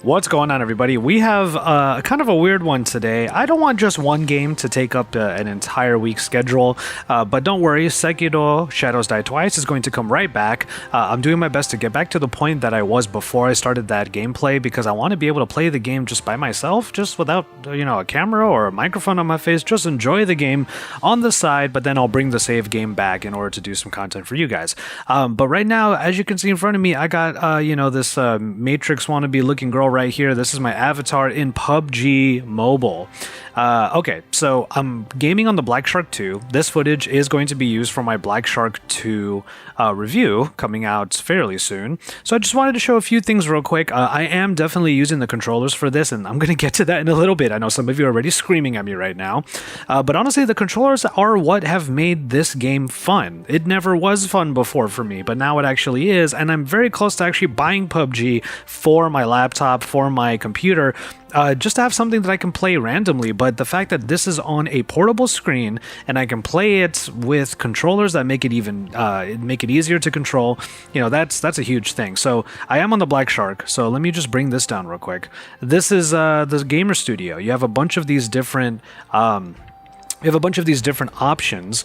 What's going on, everybody? We have kind of a weird one today. I don't want just one game to take up an entire week's schedule, but don't worry, Sekiro Shadows Die Twice is going to come right back. I'm doing my best to get back to the point that I was before I started that gameplay, because I want to be able to play the game just by myself, just without, a camera or a microphone on my face, just enjoy the game on the side, but then I'll bring the save game back in order to do some content for you guys. But right now, as you can see in front of me, I got, this Matrix wannabe looking girl right here. This is my avatar in PUBG Mobile. Okay, so I'm gaming on the Black Shark 2. This footage is going to be used for my Black Shark 2 review coming out fairly soon. So I just wanted to show a few things real quick. I am definitely using the controllers for this, and I'm going to get to that in a little bit. I know some of you are already screaming at me right now. But honestly, the controllers are what have made this game fun. It never was fun before for me, but now it actually is, and I'm very close to actually buying PUBG for my laptop, for my computer, just to have something that I can play randomly. But the fact that this is on a portable screen and I can play it with controllers that make it even make it easier to control, that's a huge thing. So I am on the Black Shark, so let me just bring this down real quick. This is the gamer studio. You have a bunch of these different options,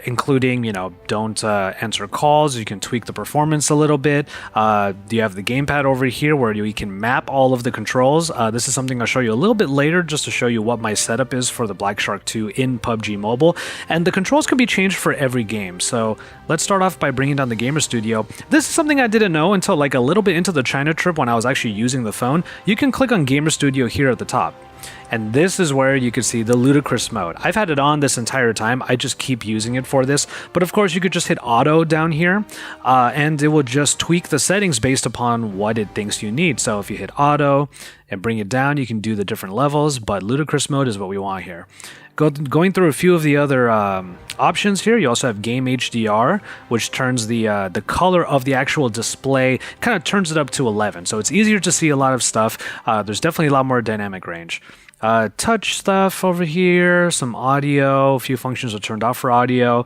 including, don't answer calls. You can tweak the performance a little bit. You have the gamepad over here where you can map all of the controls. This is something I'll show you a little bit later, just to show you what my setup is for the Black Shark 2 in PUBG Mobile. And the controls can be changed for every game. So let's start off by bringing down the gamer studio. This is something I didn't know until like a little bit into the China trip when I was actually using the phone. You can click on gamer studio here at the top. And this is where you can see the ludicrous mode. I've had it on this entire time. I just keep using it for this. But of course, you could just hit auto down here, and it will just tweak the settings based upon what it thinks you need. So if you hit auto and bring it down, you can do the different levels, but ludicrous mode is what we want here. Going through a few of the other options here, you also have Game HDR, which turns the color of the actual display, kind of turns it up to 11. So it's easier to see a lot of stuff. There's definitely a lot more dynamic range. Touch stuff over here, some audio, a few functions are turned off for audio.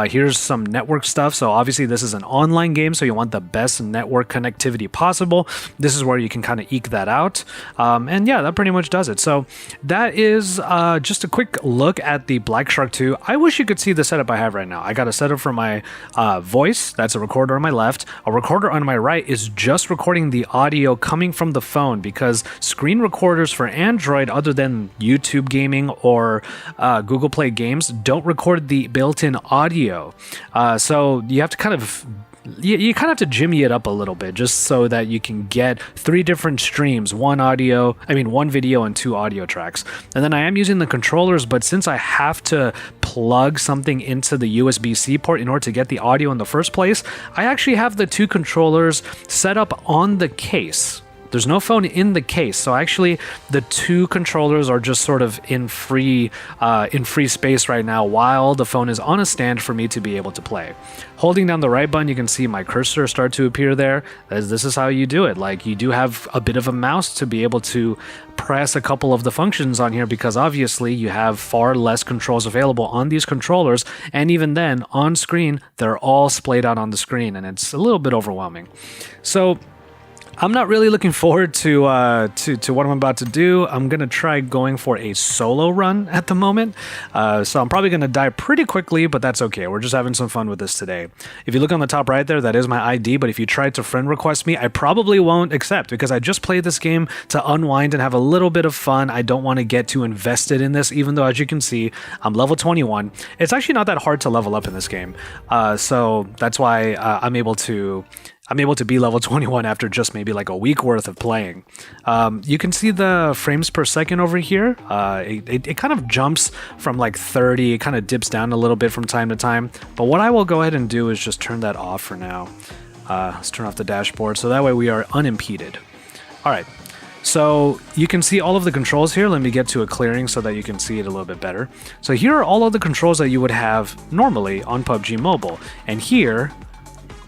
Here's some network stuff. So obviously this is an online game, so you want the best network connectivity possible. This is where you can kind of eke that out. And yeah, that pretty much does it. So that is just a quick look at the Black Shark 2. I wish you could see the setup I have right now. I got a setup for my voice. That's a recorder on my left. A recorder on my right is just recording the audio coming from the phone, because screen recorders for Android, other than YouTube gaming or Google Play Games, don't record the built-in audio. So you have to kind of have to jimmy it up a little bit, just so that you can get 3 different streams, one video and 2 audio tracks. And then I am using the controllers, but since I have to plug something into the USB-C port in order to get the audio in the first place, I actually have the 2 controllers set up on the case. There's no phone in the case, so actually the 2 controllers are just sort of in free space right now, while the phone is on a stand for me to be able to play. Holding down the right button, you can see my cursor start to appear there. This is how you do it. Like, you do have a bit of a mouse to be able to press a couple of the functions on here, because obviously you have far less controls available on these controllers, and even then on screen they're all splayed out on the screen, and it's a little bit overwhelming. So I'm not really looking forward to what I'm about to do. I'm going to try going for a solo run at the moment. So I'm probably going to die pretty quickly, but that's okay. We're just having some fun with this today. If you look on the top right there, that is my ID, but if you try to friend request me, I probably won't accept, because I just played this game to unwind and have a little bit of fun. I don't want to get too invested in this, even though, as you can see, I'm level 21. It's actually not that hard to level up in this game. So that's why I'm able to be level 21 after just maybe like a week worth of playing. You can see the frames per second over here. It kind of jumps from like 30, it kind of dips down a little bit from time to time. But what I will go ahead and do is just turn that off for now. Let's turn off the dashboard, so that way we are unimpeded. All right, so you can see all of the controls here. Let me get to a clearing so that you can see it a little bit better. So here are all of the controls that you would have normally on PUBG Mobile. And here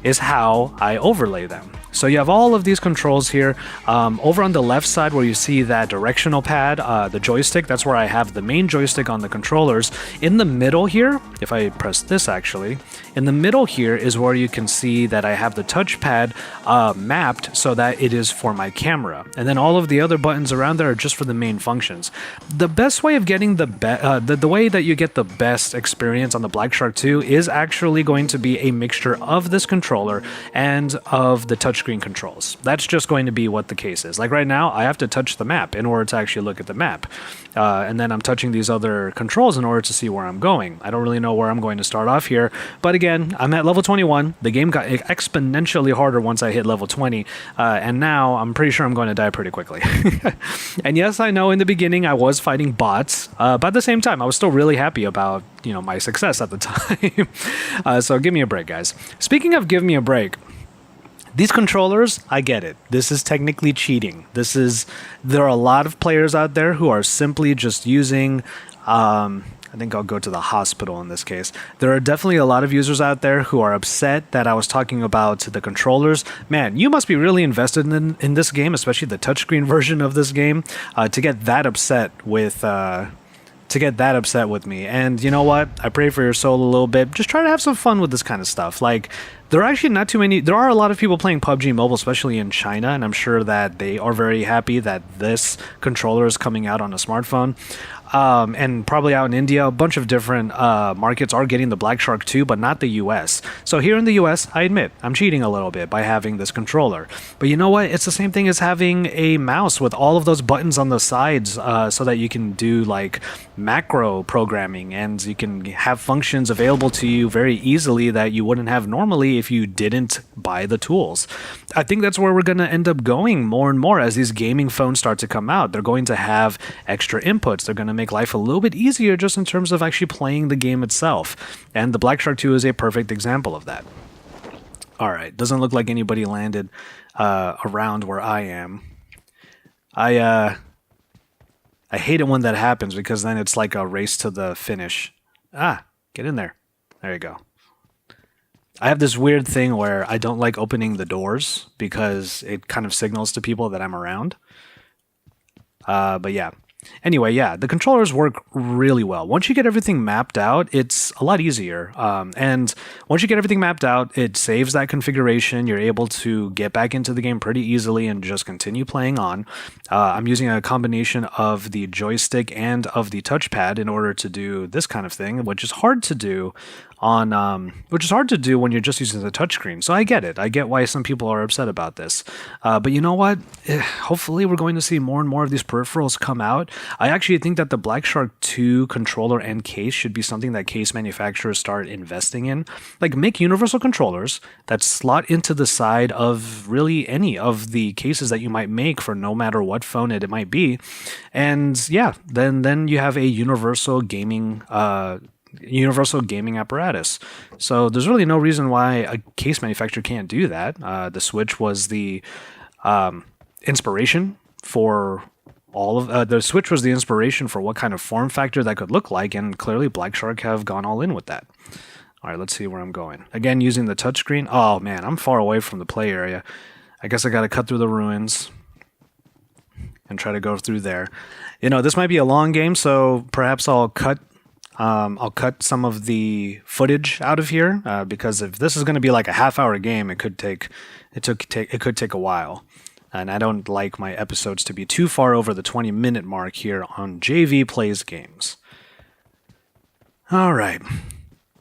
is how I overlay them. So you have all of these controls here. Over on the left side where you see that directional pad, the joystick, that's where I have the main joystick on the controllers. In the middle here, if I press this actually, in the middle here is where you can see that I have the touchpad mapped so that it is for my camera. And then all of the other buttons around there are just for the main functions. The best way of getting the way that you get the best experience on the Black Shark 2 is actually going to be a mixture of this controller and of the touchscreen controls. That's just going to be what the case is. Like right now, I have to touch the map in order to actually look at the map. And then I'm touching these other controls in order to see where I'm going. I don't really know where I'm going to start off here. But again, I'm at level 21. The game got exponentially harder once I hit level 20. And now I'm pretty sure I'm going to die pretty quickly. And yes, I know in the beginning I was fighting bots. But at the same time, I was still really happy about my success at the time. So give me a break, guys. Speaking of give me a break, these controllers, I get it. This is technically cheating. There are a lot of players out there who are simply just using, I think I'll go to the hospital in this case. There are definitely a lot of users out there who are upset that I was talking about the controllers. Man, you must be really invested in this game, especially the touchscreen version of this game, to get that upset with me. And you know what? I pray for your soul a little bit. Just try to have some fun with this kind of stuff. Like, there are actually not too many. There are a lot of people playing PUBG Mobile, especially in China, and I'm sure that they are very happy that this controller is coming out on a smartphone. And probably out in India, a bunch of different markets are getting the Black Shark 2, but not the US. So here in the US, I admit, I'm cheating a little bit by having this controller. But you know what? It's the same thing as having a mouse with all of those buttons on the sides so that you can do like macro programming and you can have functions available to you very easily that you wouldn't have normally if you didn't buy the tools. I think that's where we're going to end up going more and more as these gaming phones start to come out. They're going to have extra inputs. They're going to make life a little bit easier just in terms of actually playing the game itself. And the Black Shark 2 is a perfect example of that. All right, doesn't look like anybody landed around where I am. I hate it when that happens because then it's like a race to the finish. Get in there. There you go. I have this weird thing where I don't like opening the doors because it kind of signals to people that I'm around. But yeah. Anyway, yeah, the controllers work really well. Once you get everything mapped out, it's a lot easier. And once you get everything mapped out, it saves that configuration. You're able to get back into the game pretty easily and just continue playing on. I'm using a combination of the joystick and of the touchpad in order to do this kind of thing, which is hard to do when you're just using the touchscreen. So I get it. I get why some people are upset about this. But you know what? Hopefully we're going to see more and more of these peripherals come out. I actually think that the Black Shark 2 controller and case should be something that case manufacturers start investing in. Like, make universal controllers that slot into the side of really any of the cases that you might make for no matter what phone it might be. And yeah, then you have a universal gaming apparatus. So there's really no reason why a case manufacturer can't do that. The Switch was the inspiration for the Switch was the inspiration for what kind of form factor that could look like, and clearly Black Shark have gone all in with that. All right, let's see where I'm going. Again, using the touchscreen. Oh man, I'm far away from the play area. I guess I got to cut through the ruins and try to go through there. This might be a long game, so perhaps I'll cut some of the footage out of here because if this is going to be like a half-hour game, it could take a while. And I don't like my episodes to be too far over the 20-minute mark here on JVPlaysGames. All right.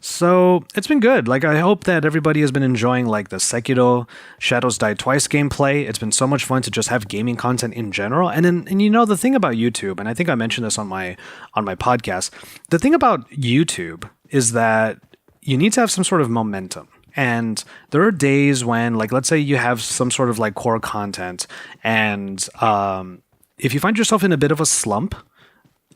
So it's been good. Like, I hope that everybody has been enjoying like the Sekiro Shadows Die Twice gameplay. It's been so much fun to just have gaming content in general. And the thing about YouTube, and I think I mentioned this on my podcast, the thing about YouTube is that you need to have some sort of momentum. And there are days when, like, let's say you have some sort of like core content, and if you find yourself in a bit of a slump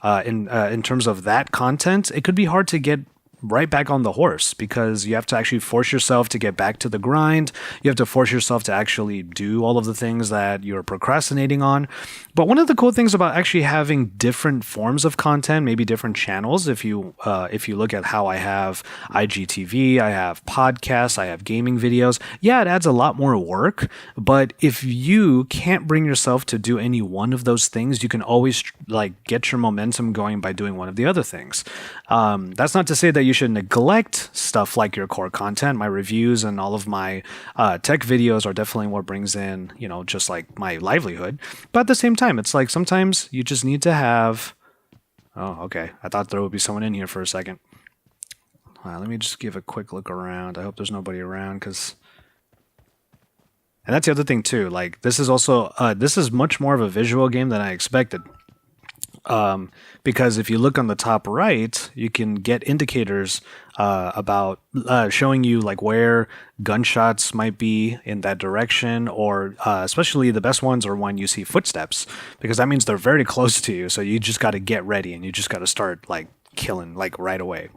in terms of that content, it could be hard to get right back on the horse, because you have to actually force yourself to get back to the grind. You have to force yourself to actually do all of the things that you're procrastinating on. But one of the cool things about actually having different forms of content, maybe different channels, if you look at how I have IGTV, I have podcasts, I have gaming videos, yeah, it adds a lot more work. But if you can't bring yourself to do any one of those things, you can always like get your momentum going by doing one of the other things. That's not to say that you should neglect stuff like your core content. My reviews and all of my tech videos are definitely what brings in, just like my livelihood. But at the same time, it's like sometimes you just need to have. Oh, okay. I thought there would be someone in here for a second. Let me just give a quick look around. I hope there's nobody around, because. And that's the other thing too. Like this is also this is much more of a visual game than I expected. Because if you look on the top right, you can get indicators about showing you like where gunshots might be in that direction, or especially the best ones are when you see footsteps, because that means they're very close to you. So you just got to get ready and you just got to start like killing like right away.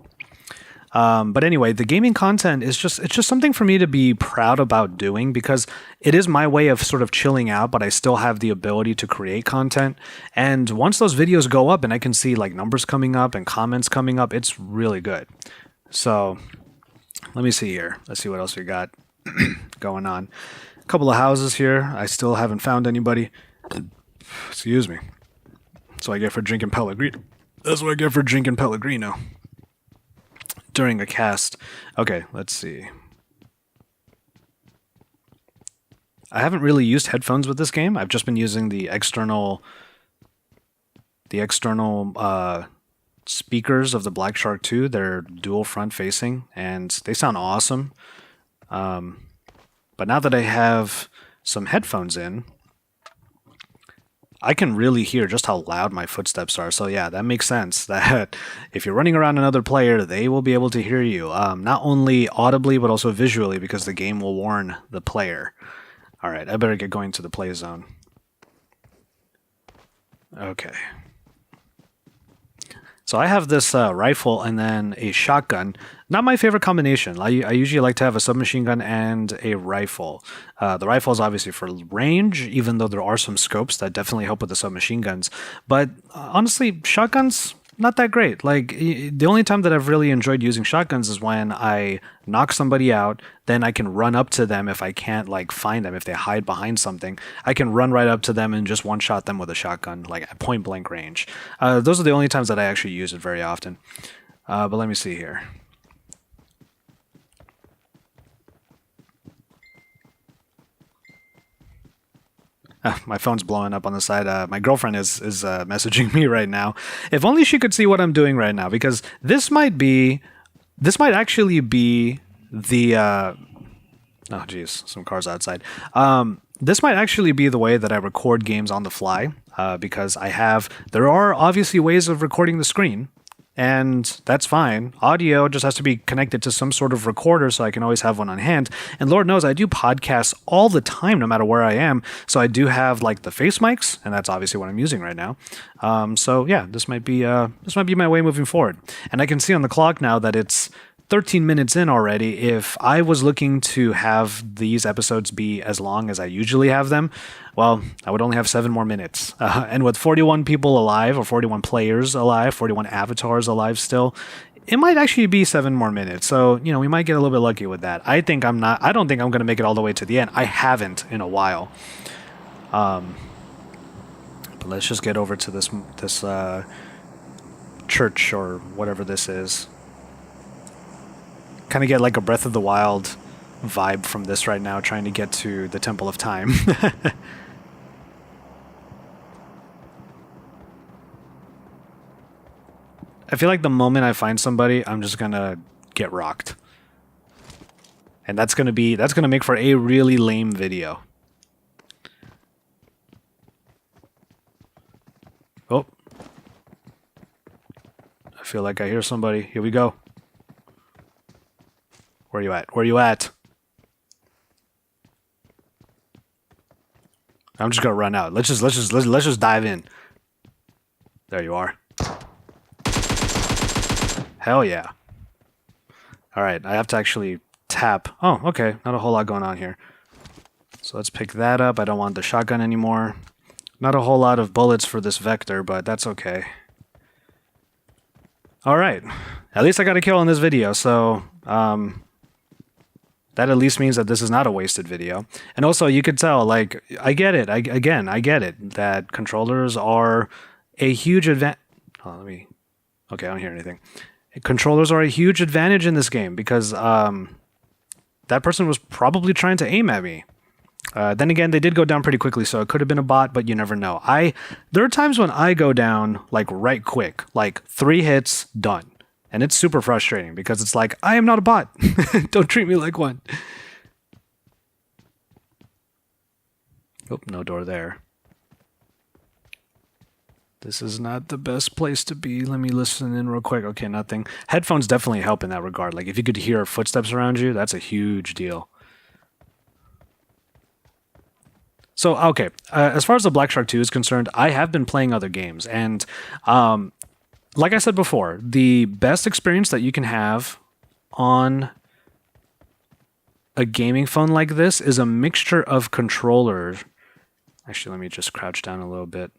But anyway, the gaming content is it's just something for me to be proud about doing, because it is my way of sort of chilling out, but I still have the ability to create content. And once those videos go up and I can see like numbers coming up and comments coming up, it's really good. So let me see here. Let's see what else we got going on. A couple of houses here. I still haven't found anybody. Excuse me. That's what I get for drinking Pellegrino. That's what I get for drinking Pellegrino during a cast. Okay, let's see. I haven't really used headphones with this game. I've just been using the external speakers of the Black Shark 2. They're dual front facing and they sound awesome. But now that I have some headphones in, I can really hear just how loud my footsteps are. So yeah, that makes sense that if you're running around another player, they will be able to hear you, not only audibly, but also visually, because the game will warn the player. All right, I better get going to the play zone. Okay. So I have this rifle and then a shotgun. Not my favorite combination. I usually like to have a submachine gun and a rifle. The rifle is obviously for range, even though there are some scopes that definitely help with the submachine guns. But honestly, shotguns, not that great. Like, the only time that I've really enjoyed using shotguns is when I knock somebody out, then I can run up to them if I can't like find them, if they hide behind something. I can run right up to them and just one-shot them with a shotgun, like at point-blank range. Those are the only times that I actually use it very often. But let me see here. My phone's blowing up on the side. My girlfriend is messaging me right now. If only she could see what I'm doing right now, because this might actually be the oh geez, some cars outside. This might actually be the way that I record games on the fly, because there are obviously ways of recording the screen, and that's fine. Audio just has to be connected to some sort of recorder, so I can always have one on hand. And Lord knows I do podcasts all the time, no matter where I am. So I do have like the face mics, and that's obviously what I'm using right now. So yeah, this might be my way moving forward. And I can see on the clock now that it's 13 minutes in already. If I was looking to have these episodes be as long as I usually have them, well, I would only have 7 more minutes. And with 41 people alive, or 41 players alive, 41 avatars alive still, it might actually be 7 more minutes. So, we might get a little bit lucky with that. I don't think I'm going to make it all the way to the end. I haven't in a while. But let's just get over to this church or whatever this is. Kind of get like a Breath of the Wild vibe from this right now, trying to get to the Temple of Time. I feel like the moment I find somebody, I'm just gonna get rocked. And that's gonna make for a really lame video. Oh. I feel like I hear somebody. Here we go. Where you at? Where you at? I'm just gonna run out. Let's just dive in. There you are. Hell yeah. All right, I have to actually tap. Oh, okay, not a whole lot going on here. So let's pick that up. I don't want the shotgun anymore. Not a whole lot of bullets for this vector, but that's okay. All right, at least I got a kill in this video, so that at least means that this is not a wasted video. And also, you could tell, like, I get it. I get it, that controllers are a huge advantage. Oh, let me... Okay, I don't hear anything. Controllers are a huge advantage in this game because that person was probably trying to aim at me. Then again, they did go down pretty quickly, so it could have been a bot, but you never know. There are times when I go down, like, right quick. Like, 3 hits, done. And it's super frustrating because it's like, I am not a bot. Don't treat me like one. Oh, no door there. This is not the best place to be. Let me listen in real quick. Okay, nothing. Headphones definitely help in that regard. Like, if you could hear footsteps around you, that's a huge deal. So, okay, as far as the Black Shark 2 is concerned, I have been playing other games, and like I said before, the best experience that you can have on a gaming phone like this is a mixture of controllers. Actually, let me just crouch down a little bit.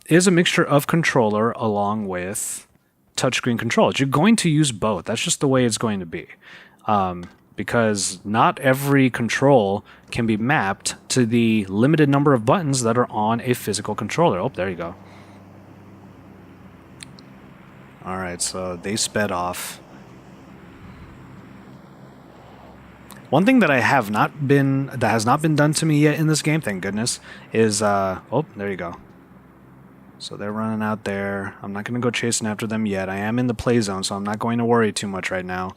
Is a mixture of controller along with touchscreen controls. You're going to use both. That's just the way it's going to be. Because not every control can be mapped to the limited number of buttons that are on a physical controller. Oh, there you go. Alright, so they sped off. One thing that has not been done to me yet in this game, thank goodness, is oh, there you go. So they're running out there. I'm not going to go chasing after them yet. I am in the play zone, so I'm not going to worry too much right now.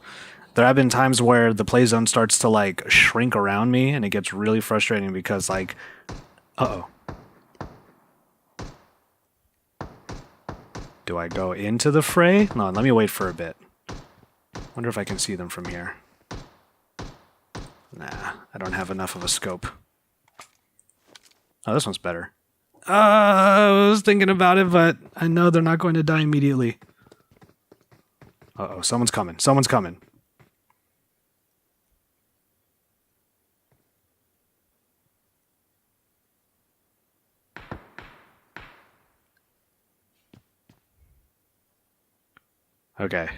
There have been times where the play zone starts to, like, shrink around me, and it gets really frustrating because, like, uh-oh. Do I go into the fray? No, let me wait for a bit. Wonder if I can see them from here. Nah, I don't have enough of a scope. Oh, this one's better. I was thinking about it, but I know they're not going to die immediately. Uh-oh, someone's coming. Someone's coming. Okay.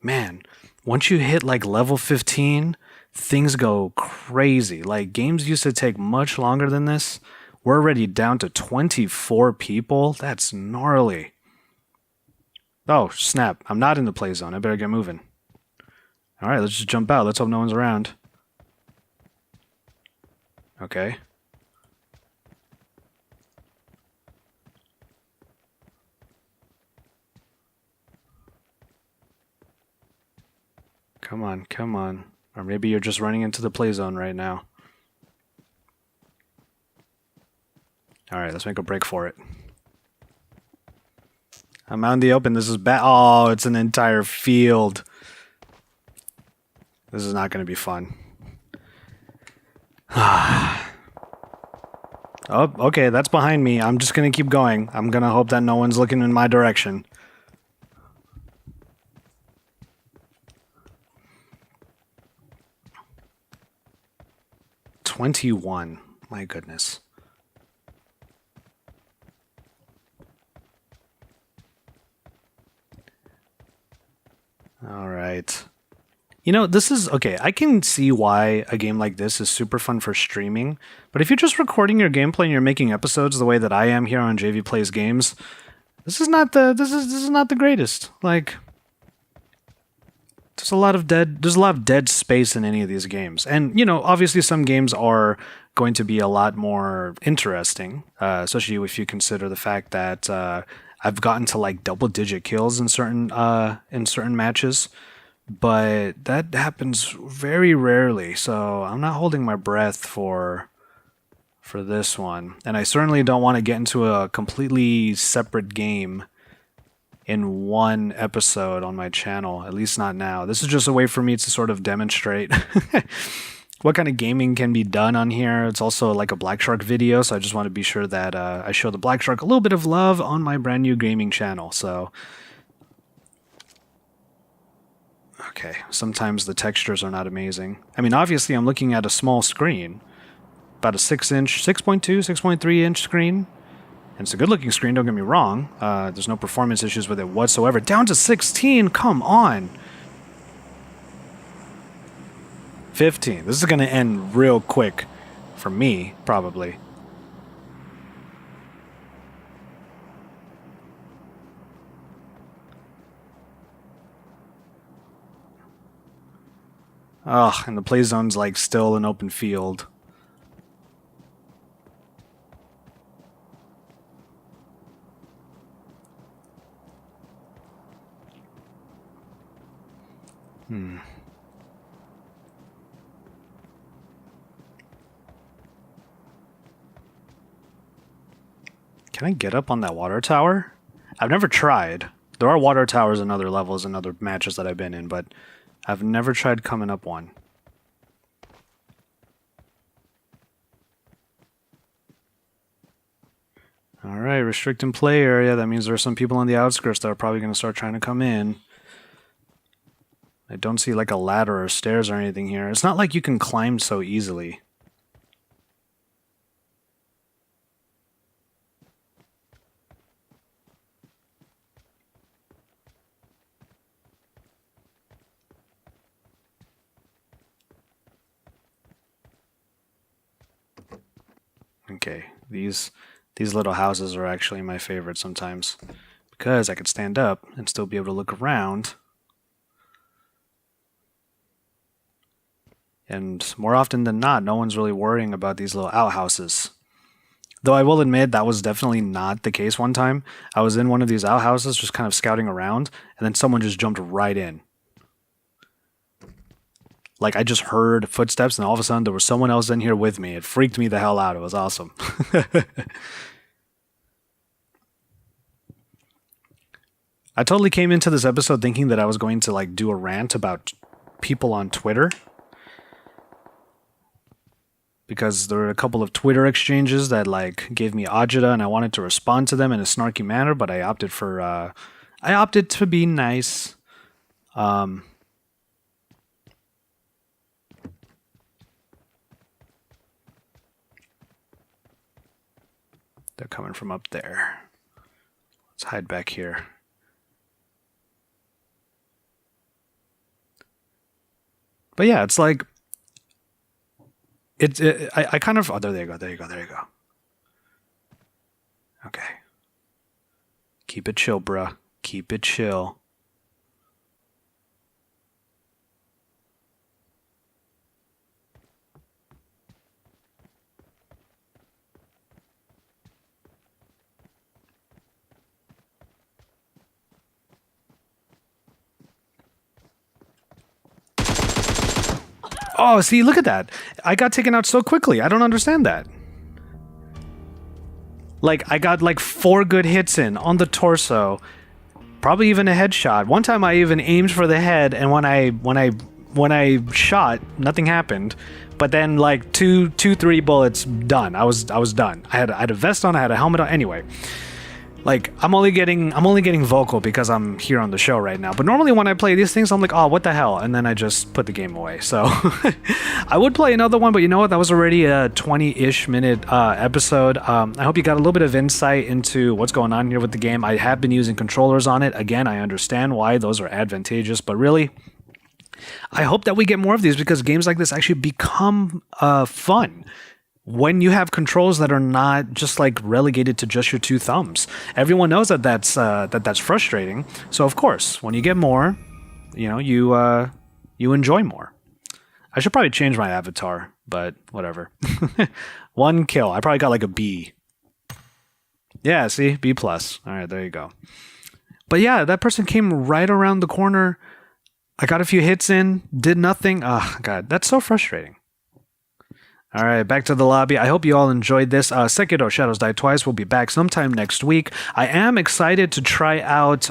Man, once you hit like level 15, things go crazy. Like, games used to take much longer than this. We're already down to 24 people. That's gnarly. Oh, snap. I'm not in the play zone. I better get moving. Alright, let's just jump out. Let's hope no one's around. Okay. Come on, come on. Or maybe you're just running into the play zone right now. Alright, let's make a break for it. I'm out in the open. This is bad. Oh, it's an entire field. This is not going to be fun. Oh, okay, that's behind me. I'm just going to keep going. I'm going to hope that no one's looking in my direction. $21. My goodness. All right. You know, this is okay. I can see why a game like this is super fun for streaming, but if you're just recording your gameplay and you're making episodes the way that I am here on JVPlaysGames, this is not the greatest. Like, there's a lot of dead space in any of these games. And, you know, obviously some games are going to be a lot more interesting, especially if you consider the fact that I've gotten to like double-digit kills in certain matches, but that happens very rarely. So I'm not holding my breath for this one, and I certainly don't want to get into a completely separate game in one episode on my channel, at least not now. This is just a way for me to sort of demonstrate what kind of gaming can be done on here. It's also like a Black Shark video, so I just want to be sure that I show the Black Shark a little bit of love on my brand new gaming channel. So, okay, sometimes the textures are not amazing. I mean, obviously I'm looking at a small screen, about a 6-inch, 6.2, 6.3-inch screen. And it's a good-looking screen, don't get me wrong. There's no performance issues with it whatsoever. Down to 16, come on! 15. This is going to end real quick for me, probably. Ugh, and the play zone's like still an open field. Can I get up on that water tower? I've never tried. There are water towers in other levels and other matches that I've been in, but I've never tried coming up one. Alright, restricting play area. That means there are some people on the outskirts that are probably going to start trying to come in. I don't see like a ladder or stairs or anything here. It's not like you can climb so easily. Okay, these little houses are actually my favorite sometimes because I could stand up and still be able to look around. And more often than not, no one's really worrying about these little outhouses. Though I will admit that was definitely not the case one time. I was in one of these outhouses just kind of scouting around, and then someone just jumped right in. Like, I just heard footsteps, and all of a sudden there was someone else in here with me. It freaked me the hell out. It was awesome. I totally came into this episode thinking that I was going to, like, do a rant about people on Twitter. Because there were a couple of Twitter exchanges that like gave me agita and I wanted to respond to them in a snarky manner, but I opted to be nice. They're coming from up there. Let's hide back here. But yeah, it's like I kind of... Oh, there you go. Okay. Keep it chill, bruh. Keep it chill. Oh, see, look at that. I got taken out so quickly. I don't understand that. Like, I got like 4 good hits in on the torso. Probably even a headshot. One time I even aimed for the head, and when I shot, nothing happened. But then like 3 bullets, done. I was done. I had a vest on, I had a helmet on. Anyway. Like, I'm only getting vocal because I'm here on the show right now. But normally when I play these things, I'm like, oh, what the hell? And then I just put the game away. So I would play another one, but you know what? That was already a 20-ish minute episode. I hope you got a little bit of insight into what's going on here with the game. I have been using controllers on it. Again, I understand why those are advantageous, but really, I hope that we get more of these because games like this actually become fun. When you have controls that are not just like relegated to just your 2 thumbs. Everyone knows that that's frustrating. So of course, when you get more, you know, you enjoy more. I should probably change my avatar, but whatever. 1 kill. I probably got like a B. Yeah, see? B+. All right, there you go. But yeah, that person came right around the corner. I got a few hits in, did nothing. Oh, God, that's so frustrating. All right, back to the lobby. I hope you all enjoyed this. Sekiro Shadows Die Twice will be back sometime next week. I am excited to try out,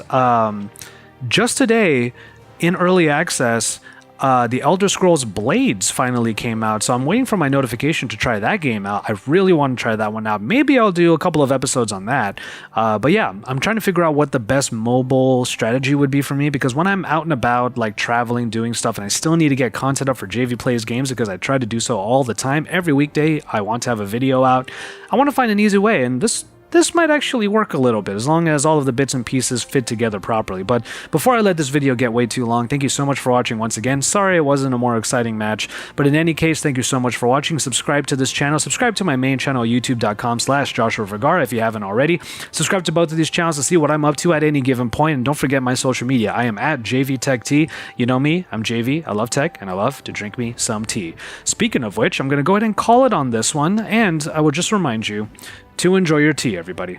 just today, in early access, The Elder Scrolls Blades finally came out, so I'm waiting for my notification to try that game out. I really want to try that one out. Maybe I'll do a couple of episodes on that. But yeah, I'm trying to figure out what the best mobile strategy would be for me, because when I'm out and about, like traveling, doing stuff, and I still need to get content up for JVPlaysGames because I try to do so all the time. Every weekday, I want to have a video out. I want to find an easy way, and this might actually work a little bit, as long as all of the bits and pieces fit together properly. But before I let this video get way too long, thank you so much for watching once again. Sorry it wasn't a more exciting match, but in any case, thank you so much for watching. Subscribe to this channel. Subscribe to my main channel, youtube.com/Joshua Vergara, if you haven't already. Subscribe to both of these channels to see what I'm up to at any given point, and don't forget my social media. I am at JVTechT. You know me, I'm JV, I love tech, and I love to drink me some tea. Speaking of which, I'm going to go ahead and call it on this one, and I will just remind you to enjoy your tea, everybody.